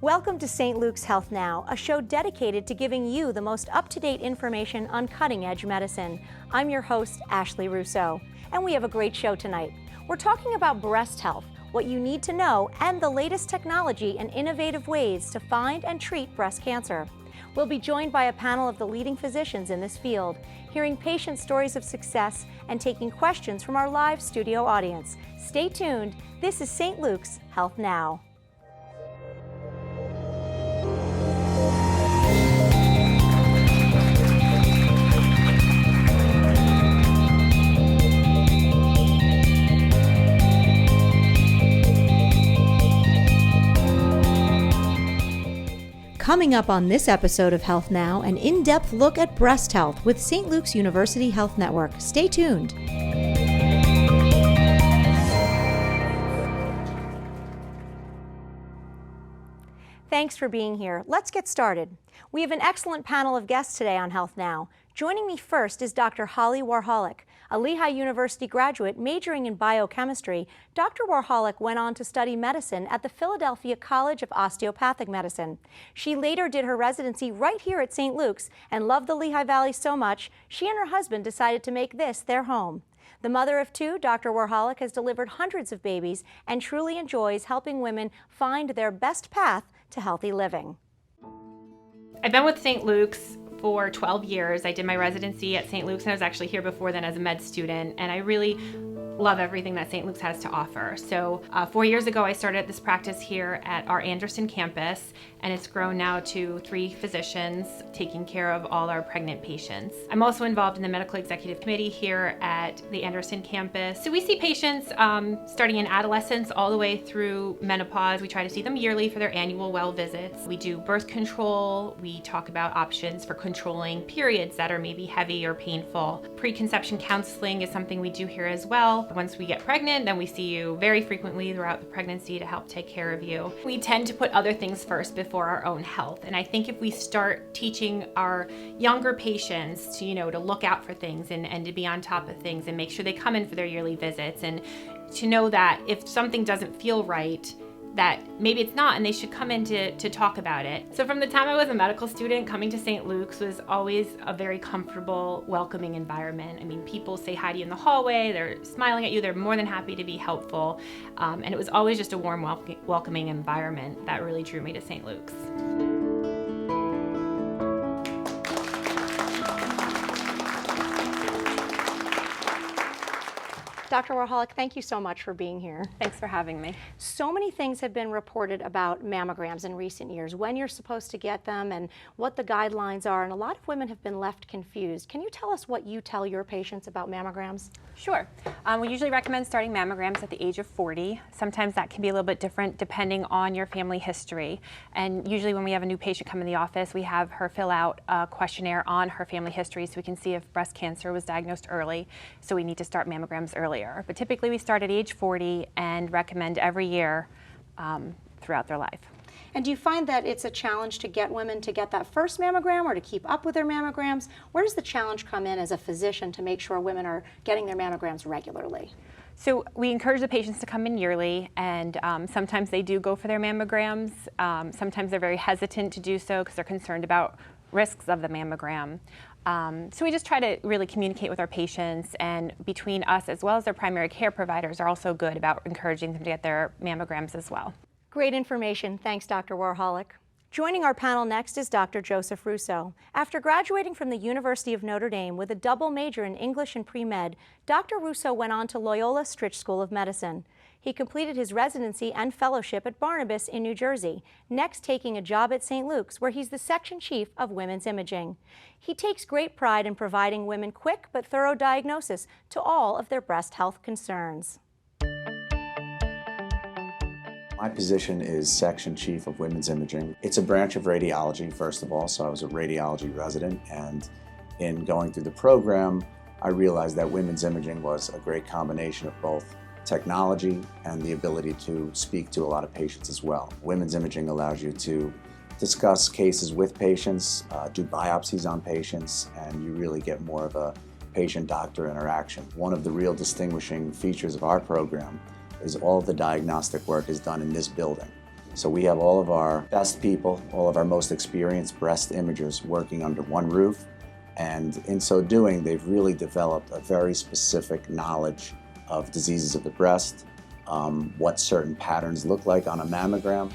Welcome to St. Luke's Health Now, a show dedicated to giving you the most up-to-date information on cutting-edge medicine. I'm your host, Ashley Russo, and we have a great show tonight. We're talking about breast health, what you need to know, and the latest technology and innovative ways to find and treat breast cancer. We'll be joined by a panel of the leading physicians in this field, hearing patient stories of success and taking questions from our live studio audience. Stay tuned. This is St. Luke's Health Now. Coming up on this episode of Health Now, an in-depth look at breast health with St. Luke's University Health Network. Stay tuned. Thanks for being here. Let's get started. We have an excellent panel of guests today on Health Now. Joining me first is Dr. Holly Warholick, a Lehigh University graduate majoring in biochemistry. Dr. Warholick went on to study medicine at the Philadelphia College of Osteopathic Medicine. She later did her residency right here at St. Luke's and loved the Lehigh Valley so much, she and her husband decided to make this their home. The mother of two, Dr. Warholick has delivered hundreds of babies and truly enjoys helping women find their best path to healthy living. I've been with St. Luke's for 12 years. I did my residency at St. Luke's and I was actually here before then as a med student, and I really love everything that St. Luke's has to offer. So 4 years ago I started this practice here at our Anderson campus, and it's grown now to 3 physicians taking care of all our pregnant patients. I'm also involved in the medical executive committee here at the Anderson campus. So we see patients starting in adolescence all the way through menopause. We try to see them yearly for their annual well visits. We do birth control. We talk about options for controlling periods that are maybe heavy or painful. Preconception counseling is something we do here as well. Once we get pregnant, then we see you very frequently throughout the pregnancy to help take care of you. We tend to put other things first before our own health. And I think if we start teaching our younger patients to, to look out for things and to be on top of things and make sure they come in for their yearly visits, and to know that if something doesn't feel right, that maybe it's not, and they should come in to talk about it. So from the time I was a medical student, coming to St. Luke's was always a very comfortable, welcoming environment. I mean, people say hi to you in the hallway, they're smiling at you, they're more than happy to be helpful. And it was always just a warm, welcoming environment that really drew me to St. Luke's. Dr. Warholick, thank you so much for being here. Thanks for having me. So many things have been reported about mammograms in recent years, when you're supposed to get them and what the guidelines are, and a lot of women have been left confused. Can you tell us what you tell your patients about mammograms? Sure. We usually recommend starting mammograms at the age of 40. Sometimes that can be a little bit different depending on your family history. And usually when we have a new patient come in the office, we have her fill out a questionnaire on her family history so we can see if breast cancer was diagnosed early. So we need to start mammograms earlier. But typically we start at age 40 and recommend every year throughout their life. And do you find that it's a challenge to get women to get that first mammogram or to keep up with their mammograms? Where does the challenge come in as a physician to make sure women are getting their mammograms regularly? So we encourage the patients to come in yearly, and sometimes they do go for their mammograms. Sometimes they're very hesitant to do so because they're concerned about risks of the mammogram. So we just try to really communicate with our patients, and between us as well as their primary care providers are also good about encouraging them to get their mammograms as well. Great information. Thanks, Dr. Warholick. Joining our panel next is Dr. Joseph Russo. After graduating from the University of Notre Dame with a double major in English and pre-med, Dr. Russo went on to Loyola Stritch School of Medicine. He completed his residency and fellowship at Barnabas in New Jersey, next taking a job at St. Luke's, where he's the section chief of women's imaging. He takes great pride in providing women quick but thorough diagnosis to all of their breast health concerns. My position is Section Chief of Women's Imaging. It's a branch of radiology, first of all, so I was a radiology resident, and in going through the program, I realized that women's imaging was a great combination of both technology and the ability to speak to a lot of patients as well. Women's imaging allows you to discuss cases with patients, do biopsies on patients, and you really get more of a patient-doctor interaction. One of the real distinguishing features of our program is all of the diagnostic work is done in this building. So we have all of our best people, all of our most experienced breast imagers working under one roof. And in so doing, they've really developed a very specific knowledge of diseases of the breast, what certain patterns look like on a mammogram.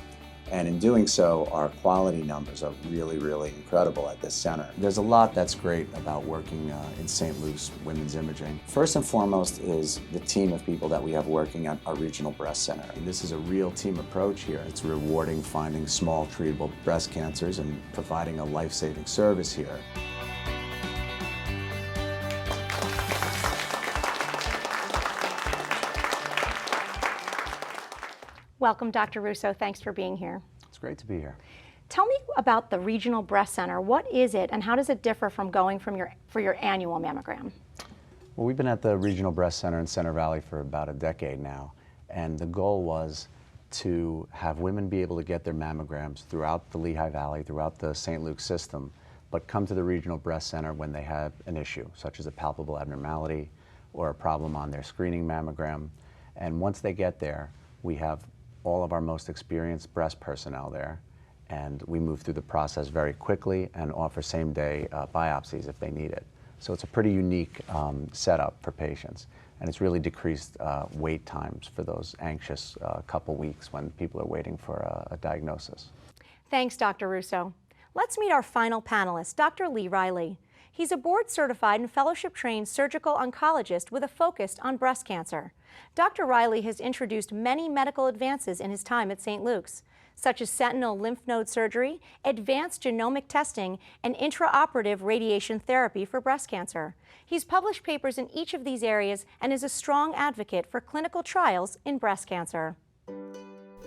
And in doing so, our quality numbers are really, really incredible at this center. There's a lot that's great about working in St. Luke's Women's Imaging. First and foremost is the team of people that we have working at our regional breast center. And this is a real team approach here. It's rewarding finding small treatable breast cancers and providing a life-saving service here. Welcome, Dr. Russo. Thanks for being here. It's great to be here. Tell me about the Regional Breast Center. What is it, and how does it differ from going for your annual mammogram? Well, we've been at the Regional Breast Center in Center Valley for about a decade now, and the goal was to have women be able to get their mammograms throughout the Lehigh Valley, throughout the St. Luke's system, but come to the Regional Breast Center when they have an issue, such as a palpable abnormality or a problem on their screening mammogram. And once they get there, we have all of our most experienced breast personnel there, and we move through the process very quickly and offer same-day biopsies if they need it. So it's a pretty unique setup for patients, and it's really decreased wait times for those anxious couple weeks when people are waiting for a diagnosis. Thanks, Dr. Russo. Let's meet our final panelist, Dr. Lee Riley. He's a board-certified and fellowship-trained surgical oncologist with a focus on breast cancer. Dr. Riley has introduced many medical advances in his time at St. Luke's, such as sentinel lymph node surgery, advanced genomic testing, and intraoperative radiation therapy for breast cancer. He's published papers in each of these areas and is a strong advocate for clinical trials in breast cancer.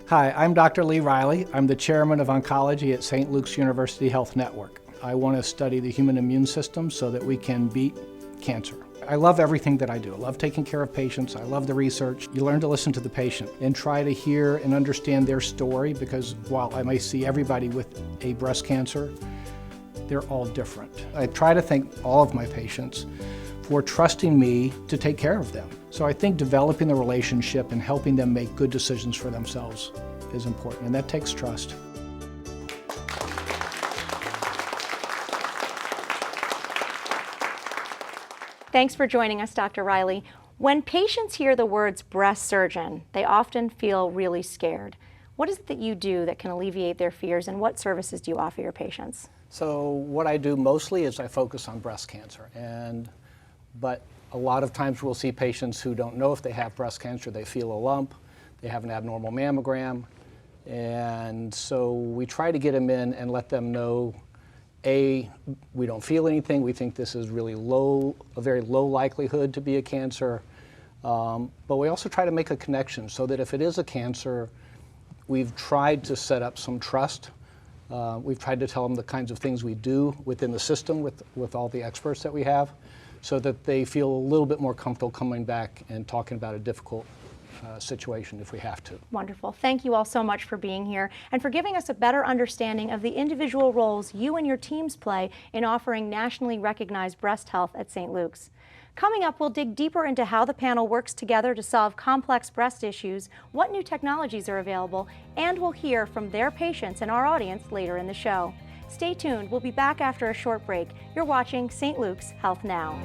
Hi, I'm Dr. Lee Riley. I'm the chairman of oncology at St. Luke's University Health Network. I want to study the human immune system so that we can beat cancer. I love everything that I do. I love taking care of patients. I love the research. You learn to listen to the patient and try to hear and understand their story, because while I may see everybody with a breast cancer, they're all different. I try to thank all of my patients for trusting me to take care of them. So I think developing the relationship and helping them make good decisions for themselves is important, and that takes trust. Thanks for joining us, Dr. Riley. When patients hear the words breast surgeon, they often feel really scared. What is it that you do that can alleviate their fears, and what services do you offer your patients? So what I do mostly is I focus on breast cancer, but a lot of times we'll see patients who don't know if they have breast cancer. They feel a lump, they have an abnormal mammogram, and so we try to get them in and let them know, A, we don't feel anything. We think this is really a very low likelihood to be a cancer. But we also try to make a connection so that if it is a cancer, we've tried to set up some trust. We've tried to tell them the kinds of things we do within the system with all the experts that we have, so that they feel a little bit more comfortable coming back and talking about a difficult situation if we have to. Wonderful. Thank you all so much for being here and for giving us a better understanding of the individual roles you and your teams play in offering nationally recognized breast health at St. Luke's. Coming up, we'll dig deeper into how the panel works together to solve complex breast issues, what new technologies are available, and we'll hear from their patients and our audience later in the show. Stay tuned. We'll be back after a short break. You're watching St. Luke's Health Now.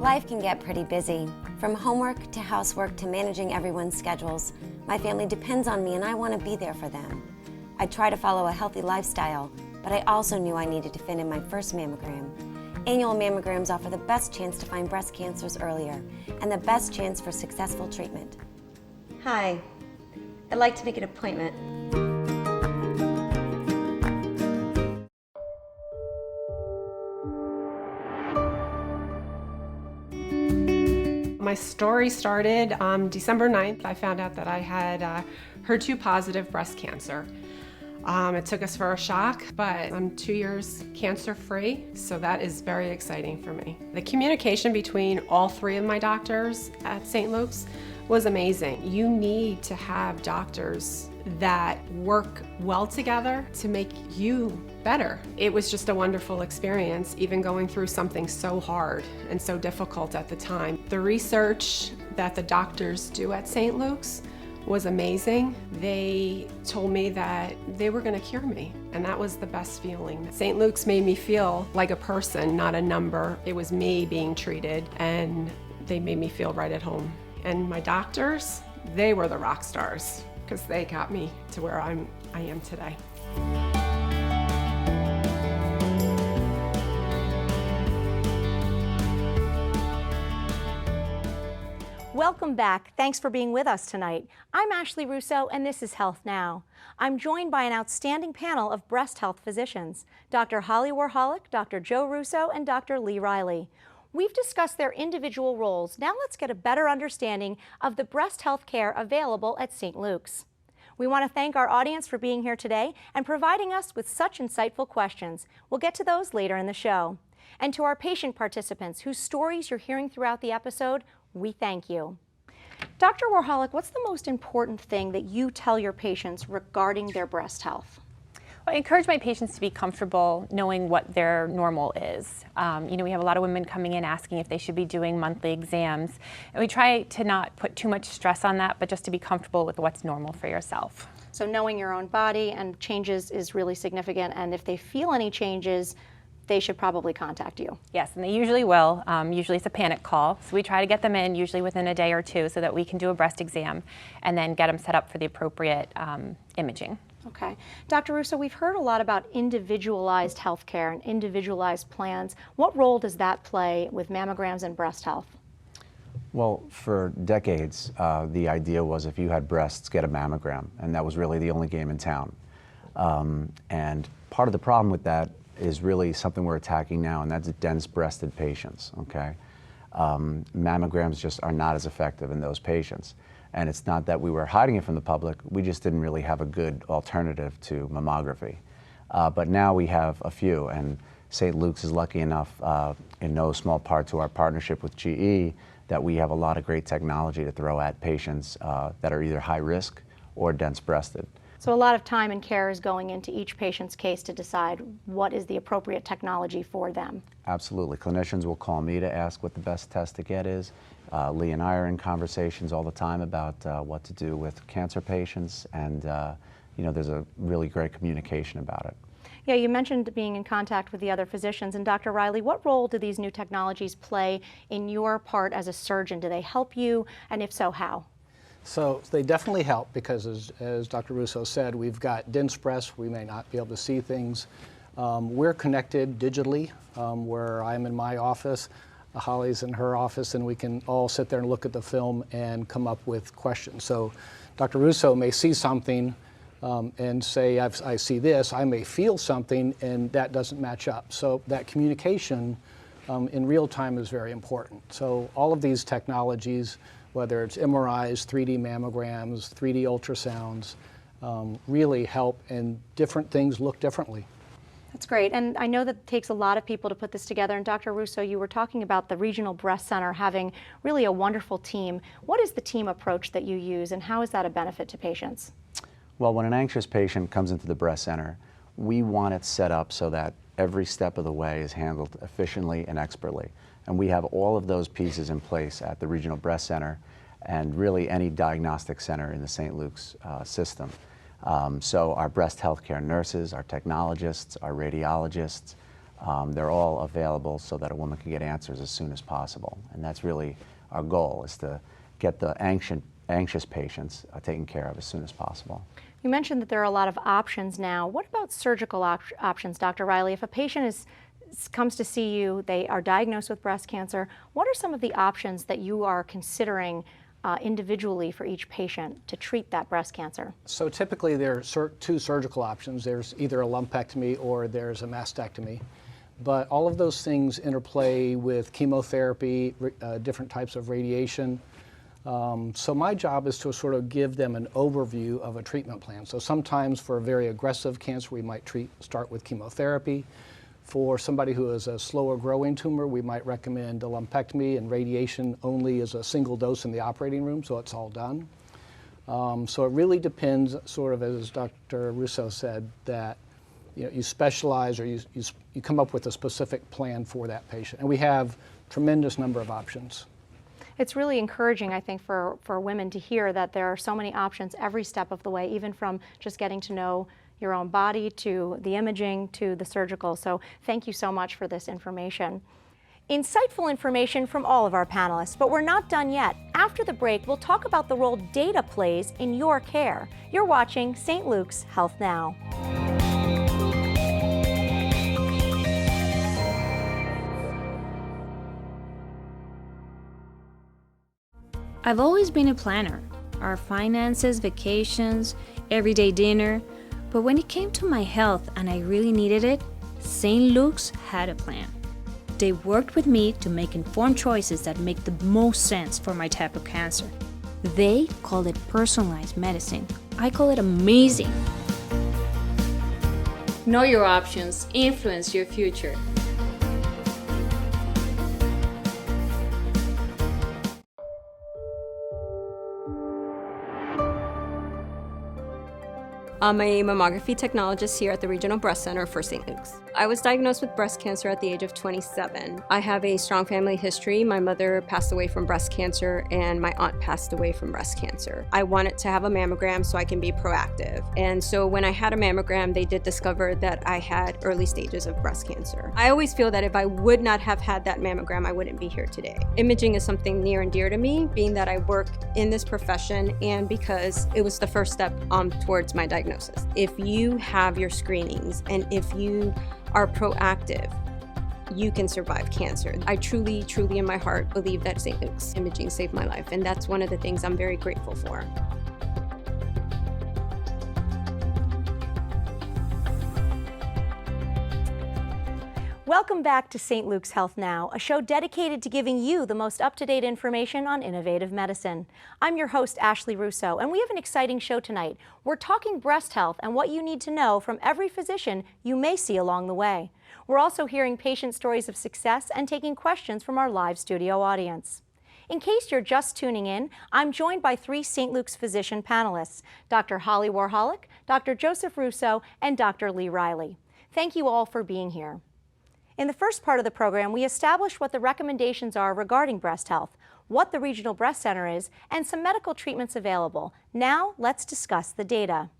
Life can get pretty busy. From homework to housework to managing everyone's schedules, my family depends on me and I want to be there for them. I try to follow a healthy lifestyle, but I also knew I needed to fit in my first mammogram. Annual mammograms offer the best chance to find breast cancers earlier and the best chance for successful treatment. Hi, I'd like to make an appointment. My story started December 9th. I found out that I had HER2 positive breast cancer. It took us for a shock, but I'm 2 years cancer-free, so that is very exciting for me. The communication between all three of my doctors at St. Luke's was amazing. You need to have doctors that work well together to make you better. It was just a wonderful experience, even going through something so hard and so difficult at the time. The research that the doctors do at St. Luke's was amazing. They told me that they were going to cure me, and that was the best feeling. St. Luke's made me feel like a person, not a number. It was me being treated, and they made me feel right at home. And my doctors, they were the rock stars, because they got me to where I am today. Welcome back. Thanks for being with us tonight. I'm Ashley Russo, and this is Health Now. I'm joined by an outstanding panel of breast health physicians, Dr. Holly Warholic, Dr. Joe Russo, and Dr. Lee Riley. We've discussed their individual roles. Now let's get a better understanding of the breast health care available at St. Luke's. We want to thank our audience for being here today and providing us with such insightful questions. We'll get to those later in the show. And to our patient participants whose stories you're hearing throughout the episode, we thank you. Dr. Warholic, what's the most important thing that you tell your patients regarding their breast health? I encourage my patients to be comfortable knowing what their normal is. We have a lot of women coming in asking if they should be doing monthly exams, and we try to not put too much stress on that, but just to be comfortable with what's normal for yourself. So knowing your own body and changes is really significant, and if they feel any changes, they should probably contact you. Yes, and they usually will. Usually it's a panic call, so we try to get them in usually within a day or two so that we can do a breast exam and then get them set up for the appropriate imaging. Okay. Dr. Russo, we've heard a lot about individualized health care and individualized plans. What role does that play with mammograms and breast health? Well, for decades, the idea was if you had breasts, get a mammogram, and that was really the only game in town. And part of the problem with that is really something we're attacking now, and that's dense-breasted patients, okay? Mammograms just are not as effective in those patients. And it's not that we were hiding it from the public, we just didn't really have a good alternative to mammography. But now we have a few, and St. Luke's is lucky enough, in no small part to our partnership with GE, that we have a lot of great technology to throw at patients that are either high risk or dense-breasted. So a lot of time and care is going into each patient's case to decide what is the appropriate technology for them. Absolutely. Clinicians will call me to ask what the best test to get is. Lee and I are in conversations all the time about what to do with cancer patients, and there's a really great communication about it. Yeah, you mentioned being in contact with the other physicians, and Dr. Riley, what role do these new technologies play in your part as a surgeon? Do they help you, and if so, how? So they definitely help because, as Dr. Russo said, we've got dense breasts. We may not be able to see things. We're connected digitally, where I'm in my office, Holly's in her office, and we can all sit there and look at the film and come up with questions. So Dr. Russo may see something and say, I see this. I may feel something, and that doesn't match up. So that communication in real time is very important. So all of these technologies, whether it's MRIs, 3D mammograms, 3D ultrasounds, really help, and different things look differently. That's great, and I know that it takes a lot of people to put this together, and Dr. Russo, you were talking about the Regional Breast Center having really a wonderful team. What is the team approach that you use, and how is that a benefit to patients? Well, when an anxious patient comes into the breast center, we want it set up so that every step of the way is handled efficiently and expertly. And we have all of those pieces in place at the Regional Breast Center and really any diagnostic center in the St. Luke's system. So our breast healthcare nurses, our technologists, our radiologists, they're all available so that a woman can get answers as soon as possible. And that's really our goal, is to get the anxious patients taken care of as soon as possible. You mentioned that there are a lot of options now. What about surgical options, Dr. Riley? If a patient comes to see you, they are diagnosed with breast cancer, what are some of the options that you are considering individually for each patient to treat that breast cancer? So typically there are two surgical options. There's either a lumpectomy or there's a mastectomy. But all of those things interplay with chemotherapy, different types of radiation. So my job is to sort of give them an overview of a treatment plan. So sometimes for a very aggressive cancer, we might start with chemotherapy. For somebody who has a slower growing tumor, we might recommend a lumpectomy, and radiation only is a single dose in the operating room, so it's all done. So it really depends, sort of as Dr. Russo said, that you specialize, or you come up with a specific plan for that patient. And we have tremendous number of options. It's really encouraging, I think, for women to hear that there are so many options every step of the way, even from just getting to know your own body to the imaging to the surgical. So thank you so much for this information. Insightful information from all of our panelists, but we're not done yet. After the break, we'll talk about the role data plays in your care. You're watching St. Luke's Health Now. I've always been a planner. Our finances, vacations, everyday dinner. But when it came to my health and I really needed it, St. Luke's had a plan. They worked with me to make informed choices that make the most sense for my type of cancer. They call it personalized medicine. I call it amazing. Know your options, influence your future. I'm a mammography technologist here at the Regional Breast Center for St. Luke's. I was diagnosed with breast cancer at the age of 27. I have a strong family history. My mother passed away from breast cancer and my aunt passed away from breast cancer. I wanted to have a mammogram so I can be proactive. And so when I had a mammogram, they did discover that I had early stages of breast cancer. I always feel that if I would not have had that mammogram, I wouldn't be here today. Imaging is something near and dear to me, being that I work in this profession and because it was the first step towards my diagnosis. If you have your screenings and if you are proactive, you can survive cancer. I truly, truly in my heart believe that St. Luke's imaging saved my life, and that's one of the things I'm very grateful for. Welcome back to St. Luke's Health Now, a show dedicated to giving you the most up-to-date information on innovative medicine. I'm your host, Ashley Russo, and we have an exciting show tonight. We're talking breast health and what you need to know from every physician you may see along the way. We're also hearing patient stories of success and taking questions from our live studio audience. In case you're just tuning in, I'm joined by 3 St. Luke's physician panelists, Dr. Holly Warholic, Dr. Joseph Russo, and Dr. Lee Riley. Thank you all for being here. In the first part of the program, we established what the recommendations are regarding breast health, what the Regional Breast Center is, and some medical treatments available. Now, let's discuss the data.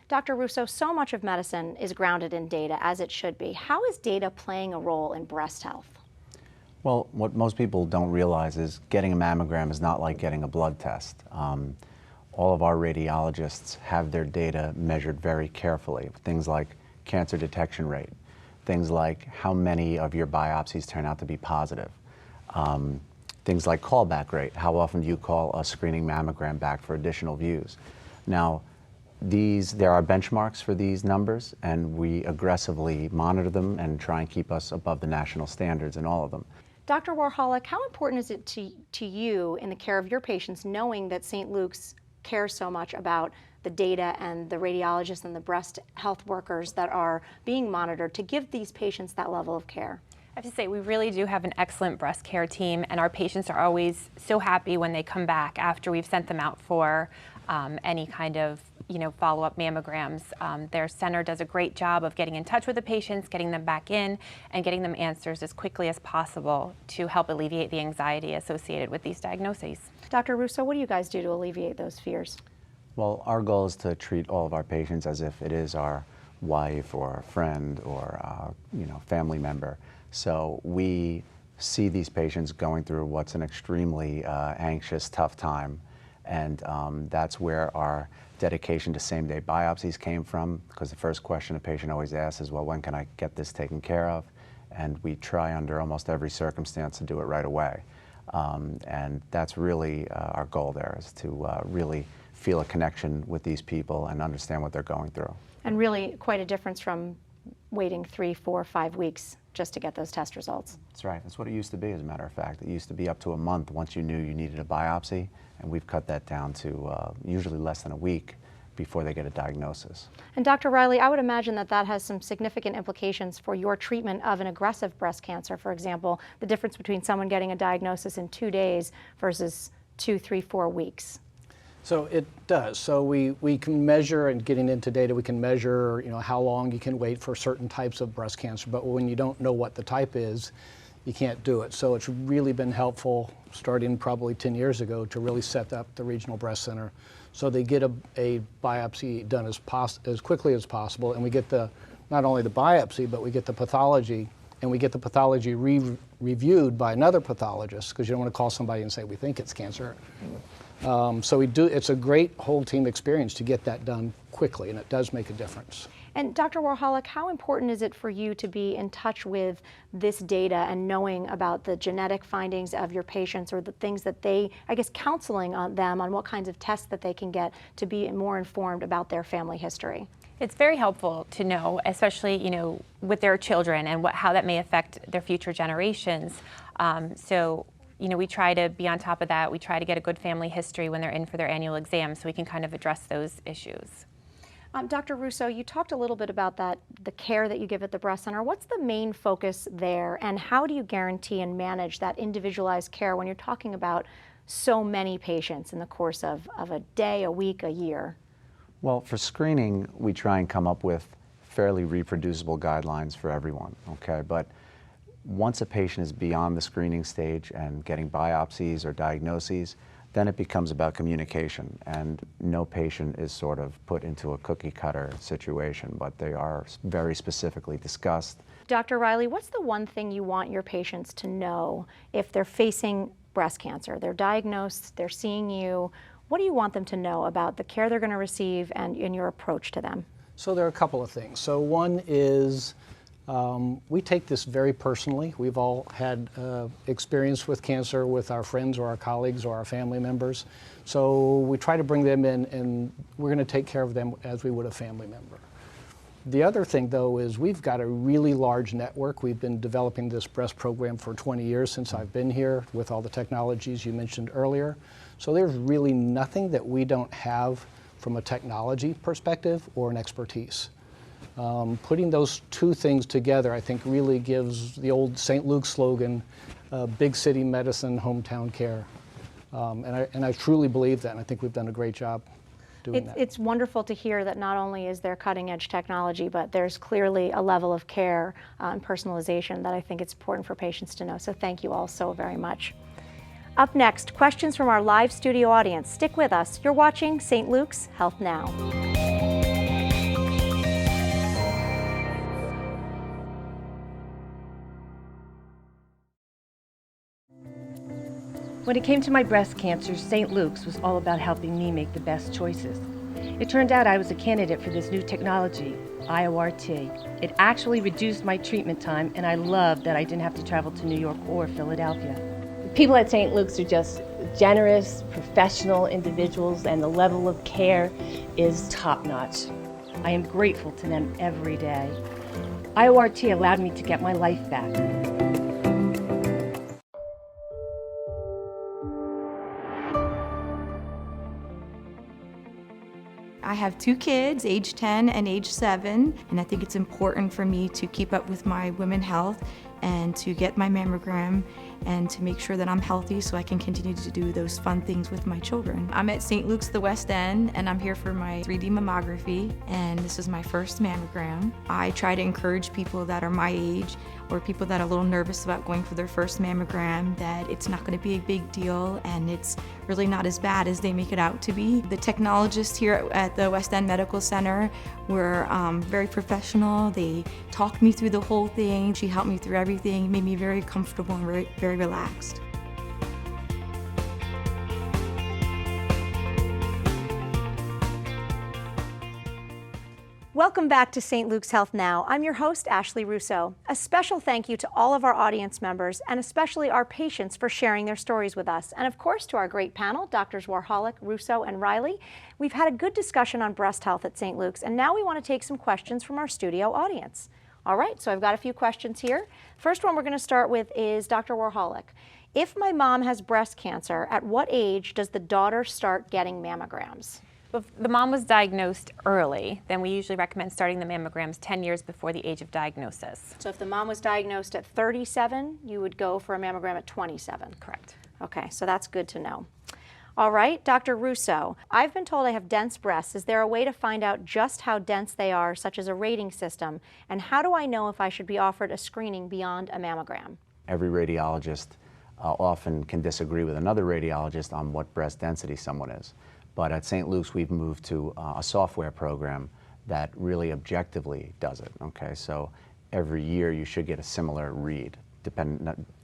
Dr. Russo, so much of medicine is grounded in data, as it should be. How is data playing a role in breast health? Well, what most people don't realize is getting a mammogram is not like getting a blood test. All of our radiologists have their data measured very carefully. Things like cancer detection rate, things like how many of your biopsies turn out to be positive. Things like callback rate, how often do you call a screening mammogram back for additional views? Now, there are benchmarks for these numbers, and we aggressively monitor them and try and keep us above the national standards in all of them. Dr. Warholic, how important is it to you in the care of your patients knowing that St. Luke's cares so much about the data and the radiologists and the breast health workers that are being monitored to give these patients that level of care? I have to say, we really do have an excellent breast care team, and our patients are always so happy when they come back after we've sent them out for any kind of follow-up mammograms. Their center does a great job of getting in touch with the patients, getting them back in, and getting them answers as quickly as possible to help alleviate the anxiety associated with these diagnoses. Dr. Russo, what do you guys do to alleviate those fears? Well, our goal is to treat all of our patients as if it is our wife or friend or family member. So we see these patients going through what's an extremely anxious, tough time, and that's where our dedication to same-day biopsies came from, because the first question a patient always asks is, well, when can I get this taken care of? And we try under almost every circumstance to do it right away. And that's really our goal there, is to really feel a connection with these people and understand what they're going through. And really quite a difference from waiting 3, 4, 5 weeks just to get those test results. That's right. That's what it used to be, as a matter of fact. It used to be up to a month once you knew you needed a biopsy, and we've cut that down to usually less than a week before they get a diagnosis. And Dr. Riley, I would imagine that that has some significant implications for your treatment of an aggressive breast cancer. For example, the difference between someone getting a diagnosis in 2 days versus 2, 3, 4 weeks. So it does. So we can measure, and getting into data, we can measure, how long you can wait for certain types of breast cancer. But when you don't know what the type is, you can't do it. So it's really been helpful, starting probably 10 years ago, to really set up the regional breast center. So they get a biopsy done as quickly as possible, and we get not only the biopsy, but we get the pathology, and we get the pathology reviewed by another pathologist, because you don't want to call somebody and say, we think it's cancer. So it's a great whole team experience to get that done quickly, and it does make a difference. And Dr. Warholic, how important is it for you to be in touch with this data and knowing about the genetic findings of your patients, or the things that counseling on them on what kinds of tests that they can get to be more informed about their family history? It's very helpful to know, especially with their children and how that may affect their future generations. We try to be on top of that. We try to get a good family history when they're in for their annual exam, so we can kind of address those issues. Dr. Russo, you talked a little bit about the care that you give at the breast center. What's the main focus there, and how do you guarantee and manage that individualized care when you're talking about so many patients in the course of a day, a week, a year? Well, for screening, we try and come up with fairly reproducible guidelines for everyone, okay? But once a patient is beyond the screening stage and getting biopsies or diagnoses, then it becomes about communication, and no patient is sort of put into a cookie cutter situation, but they are very specifically discussed. Dr. Riley, what's the one thing you want your patients to know if they're facing breast cancer? They're diagnosed, they're seeing you. What do you want them to know about the care they're going to receive and your approach to them? So there are a couple of things. So one is, we take this very personally. We've all had experience with cancer with our friends or our colleagues or our family members. So we try to bring them in, and we're going to take care of them as we would a family member. The other thing, though, is we've got a really large network. We've been developing this breast program for 20 years since I've been here, with all the technologies you mentioned earlier. So there's really nothing that we don't have from a technology perspective or an expertise. Putting those two things together, I think, really gives the old St. Luke's slogan, big city medicine, hometown care. And I truly believe that, and I think we've done a great job doing that. It's wonderful to hear that not only is there cutting edge technology, but there's clearly a level of care and personalization that I think it's important for patients to know. So thank you all so very much. Up next, questions from our live studio audience. Stick with us. You're watching St. Luke's Health Now. When it came to my breast cancer, St. Luke's was all about helping me make the best choices. It turned out I was a candidate for this new technology, IORT. It actually reduced my treatment time, and I loved that I didn't have to travel to New York or Philadelphia. People at St. Luke's are just generous, professional individuals, and the level of care is top-notch. I am grateful to them every day. IORT allowed me to get my life back. I have 2 kids, age 10 and age 7, and I think it's important for me to keep up with my women's health and to get my mammogram and to make sure that I'm healthy so I can continue to do those fun things with my children. I'm at St. Luke's the West End, and I'm here for my 3D mammography, and this is my first mammogram. I try to encourage people that are my age or people that are a little nervous about going for their first mammogram that it's not going to be a big deal and it's really not as bad as they make it out to be. The technologists here at the West End Medical Center were very professional. They talked me through the whole thing. She helped me through everything, made me very comfortable and very relaxed. Welcome back to St. Luke's Health Now. I'm your host, Ashley Russo. A special thank you to all of our audience members and especially our patients for sharing their stories with us. And of course to our great panel, Drs. Warholic, Russo, and Riley. We've had a good discussion on breast health at St. Luke's, and now we want to take some questions from our studio audience. All right, so I've got a few questions here. First one we're going to start with is Dr. Warholic. If my mom has breast cancer, at what age does the daughter start getting mammograms? If the mom was diagnosed early, then we usually recommend starting the mammograms 10 years before the age of diagnosis. So if the mom was diagnosed at 37, you would go for a mammogram at 27? Correct. Okay, so that's good to know. All right, Dr. Russo, I've been told I have dense breasts. Is there a way to find out just how dense they are, such as a rating system? And how do I know if I should be offered a screening beyond a mammogram? Every radiologist often can disagree with another radiologist on what breast density someone is. But at St. Luke's, we've moved to a software program that really objectively does it, okay? So every year you should get a similar read,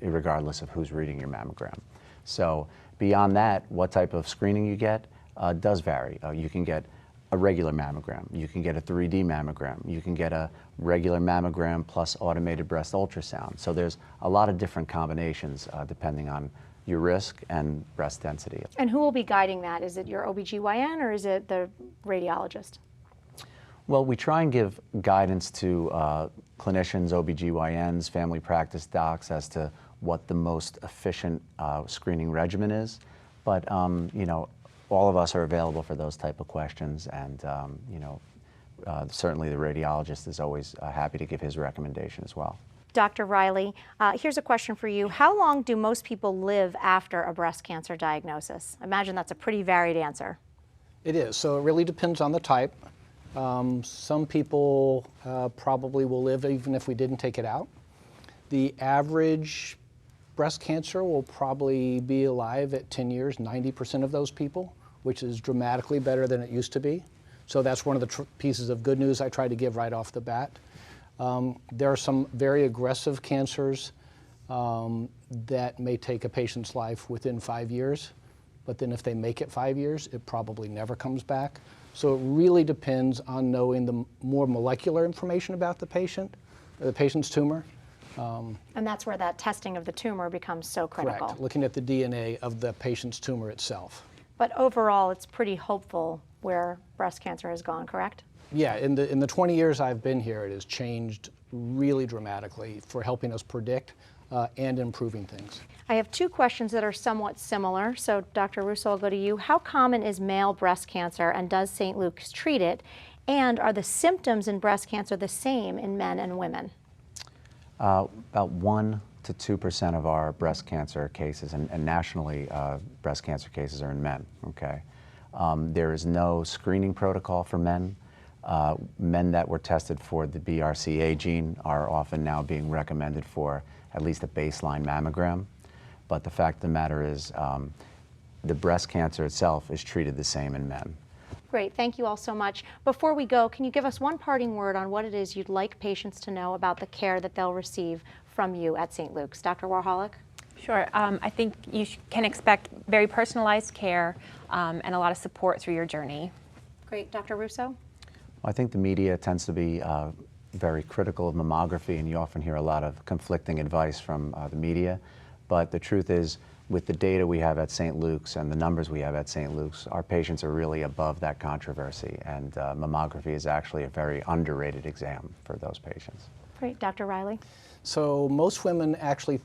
regardless of who's reading your mammogram. So beyond that, what type of screening you get does vary. You can get a regular mammogram, you can get a 3D mammogram, you can get a regular mammogram plus automated breast ultrasound. So there's a lot of different combinations depending on your risk and breast density. And who will be guiding that? Is it your OBGYN or is it the radiologist? Well, we try and give guidance to clinicians, OBGYNs, family practice docs as to what the most efficient screening regimen is. But, you know, all of us are available for those type of questions, and, you know, certainly the radiologist is always happy to give his recommendation as well. Dr. Riley, here's a question for you. How long do most people live after a breast cancer diagnosis? I imagine that's a pretty varied answer. It is, so it really depends on the type. Some people probably will live even if we didn't take it out. The average breast cancer will probably be alive at 10 years, 90% of those people, which is dramatically better than it used to be. So that's one of the pieces of good news I try to give right off the bat. There are some very aggressive cancers that may take a patient's life within 5 years, but then if they make it 5 years, it probably never comes back. So it really depends on knowing the more molecular information about the patient's tumor. And that's where that testing of the tumor becomes so critical. Correct, looking at the DNA of the patient's tumor itself. But overall, it's pretty hopeful where breast cancer has gone, correct? Yeah, in the 20 years I've been here, it has changed really dramatically for helping us predict and improving things. I have two questions that are somewhat similar. So Dr. Russo, I'll go to you. How common is male breast cancer, and does St. Luke's treat it? And are the symptoms in breast cancer the same in men and women? About 1 to 2% of our breast cancer cases, and nationally breast cancer cases, are in men, okay? There is no screening protocol for men. Men that were tested for the BRCA gene are often now being recommended for at least a baseline mammogram. But the fact of the matter is the breast cancer itself is treated the same in men. Great, thank you all so much. Before we go, can you give us one parting word on what it is you'd like patients to know about the care that they'll receive from you at St. Luke's? Dr. Warholic? Sure. I think you can expect very personalized care and a lot of support through your journey. Great. Dr. Russo? I think the media tends to be very critical of mammography, and you often hear a lot of conflicting advice from the media. But the truth is, with the data we have at St. Luke's and the numbers we have at St. Luke's, our patients are really above that controversy, and mammography is actually a very underrated exam for those patients. Great. Dr. Riley? So most women actually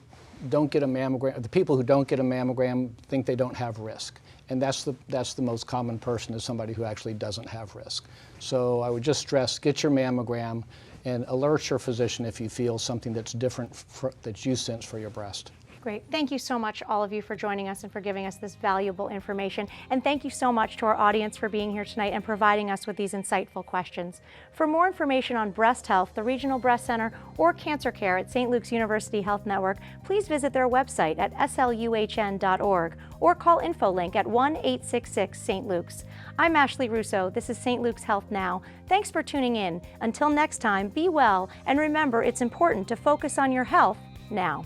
don't get a mammogram. The people who don't get a mammogram think they don't have risk. And that's the most common person, is somebody who actually doesn't have risk. So I would just stress, get your mammogram and alert your physician if you feel something that's different that you sense for your breast. Great. Thank you so much, all of you, for joining us and for giving us this valuable information. And thank you so much to our audience for being here tonight and providing us with these insightful questions. For more information on breast health, the Regional Breast Center, or cancer care at St. Luke's University Health Network, please visit their website at sluhn.org or call InfoLink at 1-866-St. Luke's. I'm Ashley Russo. This is St. Luke's Health Now. Thanks for tuning in. Until next time, be well, and remember, it's important to focus on your health now.